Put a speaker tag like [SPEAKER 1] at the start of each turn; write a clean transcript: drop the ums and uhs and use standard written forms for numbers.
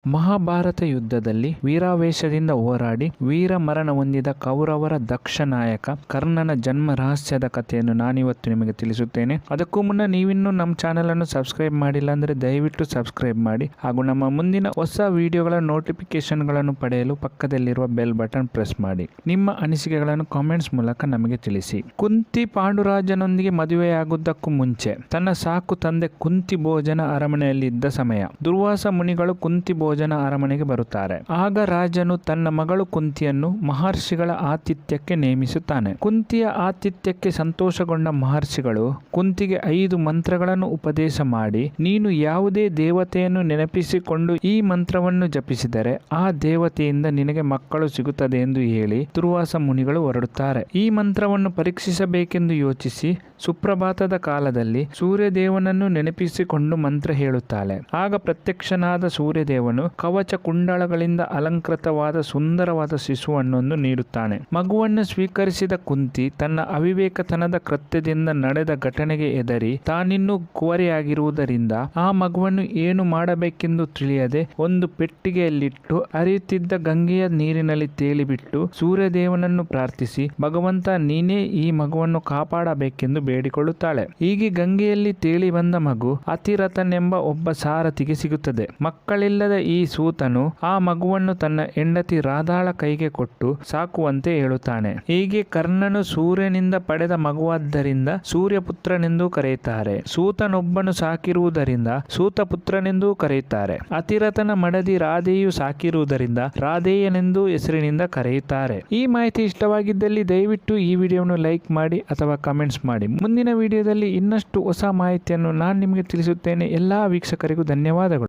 [SPEAKER 1] ಮಹಾಭಾರತ ಯುದ್ಧದಲ್ಲಿ ವೀರಾವೇಶದಿಂದ ಹೋರಾಡಿ ವೀರ ಮರಣ ಹೊಂದಿದ ಕೌರವರ ದಕ್ಷ ನಾಯಕ ಕರ್ಣನ ಜನ್ಮ ರಹಸ್ಯದ ಕಥೆಯನ್ನು ನಾನಿವತ್ತು ನಿಮಗೆ ತಿಳಿಸುತ್ತೇನೆ. ಅದಕ್ಕೂ ಮುನ್ನ ನೀವಿನ್ನೂ ನಮ್ಮ ಚಾನೆಲ್ ಅನ್ನು ಸಬ್ಸ್ಕ್ರೈಬ್ ಮಾಡಿಲ್ಲ ಅಂದರೆ ದಯವಿಟ್ಟು ಸಬ್ಸ್ಕ್ರೈಬ್ ಮಾಡಿ ಹಾಗೂ ನಮ್ಮ ಮುಂದಿನ ಹೊಸ ವಿಡಿಯೋಗಳ ನೋಟಿಫಿಕೇಶನ್ಗಳನ್ನು ಪಡೆಯಲು ಪಕ್ಕದಲ್ಲಿರುವ ಬೆಲ್ ಬಟನ್ ಪ್ರೆಸ್ ಮಾಡಿ. ನಿಮ್ಮ ಅನಿಸಿಕೆಗಳನ್ನು ಕಾಮೆಂಟ್ಸ್ ಮೂಲಕ ನಮಗೆ ತಿಳಿಸಿ. ಕುಂತಿ ಪಾಂಡುರಾಜನೊಂದಿಗೆ ಮದುವೆಯಾಗುವುದಕ್ಕೂ ಮುಂಚೆ ತನ್ನ ಸಾಕು ತಂದೆ ಕುಂತಿ ಭೋಜನ ಅರಮನೆಯಲ್ಲಿದ್ದ ಸಮಯ ದುರ್ವಾಸ ಮುನಿಗಳು ಕುಂತಿ ಭೋಜನ ಅರಮನೆಗೆ ಬರುತ್ತಾರೆ. ಆಗ ರಾಜನು ತನ್ನ ಮಗಳು ಕುಂತಿಯನ್ನು ಮಹರ್ಷಿಗಳ ಆತಿಥ್ಯಕ್ಕೆ ನೇಮಿಸುತ್ತಾನೆ. ಕುಂತಿಯ ಆತಿಥ್ಯಕ್ಕೆ ಸಂತೋಷಗೊಂಡ ಮಹರ್ಷಿಗಳು ಕುಂತಿಗೆ 5 ಮಂತ್ರಗಳನ್ನು ಉಪದೇಶ ಮಾಡಿ, ನೀನು ಯಾವುದೇ ದೇವತೆಯನ್ನು ನೆನಪಿಸಿಕೊಂಡು ಈ ಮಂತ್ರವನ್ನು ಜಪಿಸಿದರೆ ಆ ದೇವತೆಯಿಂದ ನಿನಗೆ ಮಕ್ಕಳು ಸಿಗುತ್ತದೆ ಎಂದು ಹೇಳಿ ದುರ್ವಾಸ ಮುನಿಗಳು ಹೊರಡುತ್ತಾರೆ. ಈ ಮಂತ್ರವನ್ನು ಪರೀಕ್ಷಿಸಬೇಕೆಂದು ಯೋಚಿಸಿ ಸುಪ್ರಭಾತದ ಕಾಲದಲ್ಲಿ ಸೂರ್ಯದೇವನನ್ನು ನೆನಪಿಸಿಕೊಂಡು ಮಂತ್ರ ಹೇಳುತ್ತಾಳೆ. ಆಗ ಪ್ರತ್ಯಕ್ಷನಾದ ಸೂರ್ಯದೇವನು ಕವಚ ಕುಂಡಲಗಳಿಂದ ಅಲಂಕೃತವಾದ ಸುಂದರವಾದ ಶಿಶುವನ್ನೊಂದು ನೀಡುತ್ತಾನೆ. ಮಗುವನ್ನು ಸ್ವೀಕರಿಸಿದ ಕುಂತಿ ತನ್ನ ಅವಿವೇಕತನದ ಕೃತ್ಯದಿಂದ ನಡೆದ ಘಟನೆಗೆ ಹೆದರಿ ತಾನಿನ್ನೂ ಕುವರಿಯಾಗಿರುವುದರಿಂದ ಆ ಮಗುವನ್ನು ಏನು ಮಾಡಬೇಕೆಂದು ತಿಳಿಯದೆ ಒಂದು ಪೆಟ್ಟಿಗೆಯಲ್ಲಿಟ್ಟು ಹರಿಯುತ್ತಿದ್ದ ಗಂಗೆಯ ನೀರಿನಲ್ಲಿ ತೇಲಿಬಿಟ್ಟು ಸೂರ್ಯದೇವನನ್ನು ಪ್ರಾರ್ಥಿಸಿ, ಭಗವಂತ ನೀನೇ ಈ ಮಗುವನ್ನು ಕಾಪಾಡಬೇಕೆಂದು ಬೇಡಿಕೊಳ್ಳುತ್ತಾಳೆ. ಹೀಗೆ ಗಂಗೆಯಲ್ಲಿ ತೇಲಿ ಬಂದ ಮಗು ಅತಿರಥನೆಂಬ ಒಬ್ಬ ಸಾರಥಿಗೆ ಸಿಗುತ್ತದೆ. ಮಕ್ಕಳಿಲ್ಲದ ಈ ಸೂತನು ಆ ಮಗುವನ್ನು ತನ್ನ ಹೆಂಡತಿ ರಾಧಾಳ ಕೈಗೆ ಕೊಟ್ಟು ಸಾಕುವಂತೆ ಹೇಳುತ್ತಾನೆ. ಹೀಗೆ ಕರ್ಣನು ಸೂರ್ಯನಿಂದ ಪಡೆದ ಮಗುವಾದ್ದರಿಂದ ಸೂರ್ಯಪುತ್ರನೆಂದೂ ಕರೆಯುತ್ತಾರೆ. ಸೂತನೊಬ್ಬನು ಸಾಕಿರುವುದರಿಂದ ಸೂತಪುತ್ರನೆಂದೂ ಕರೆಯುತ್ತಾರೆ. ಅತಿರಥನ ಮಡದಿ ರಾಧೆಯು ಸಾಕಿರುವುದರಿಂದ ರಾಧೇಯನೆಂದು ಹೆಸರಿನಿಂದ ಕರೆಯುತ್ತಾರೆ. ಈ ಮಾಹಿತಿ ಇಷ್ಟವಾಗಿದ್ದಲ್ಲಿ ದಯವಿಟ್ಟು ಈ ವಿಡಿಯೋವನ್ನು ಲೈಕ್ ಮಾಡಿ ಅಥವಾ ಕಮೆಂಟ್ಸ್ ಮಾಡಿ. ಮುಂದಿನ ವಿಡಿಯೋದಲ್ಲಿ ಇನ್ನಷ್ಟು ಹೊಸ ಮಾಹಿತಿಯನ್ನು ನಾನು ನಿಮಗೆ ತಿಳಿಸುತ್ತೇನೆ. ಎಲ್ಲಾ ವೀಕ್ಷಕರಿಗೂ ಧನ್ಯವಾದಗಳು.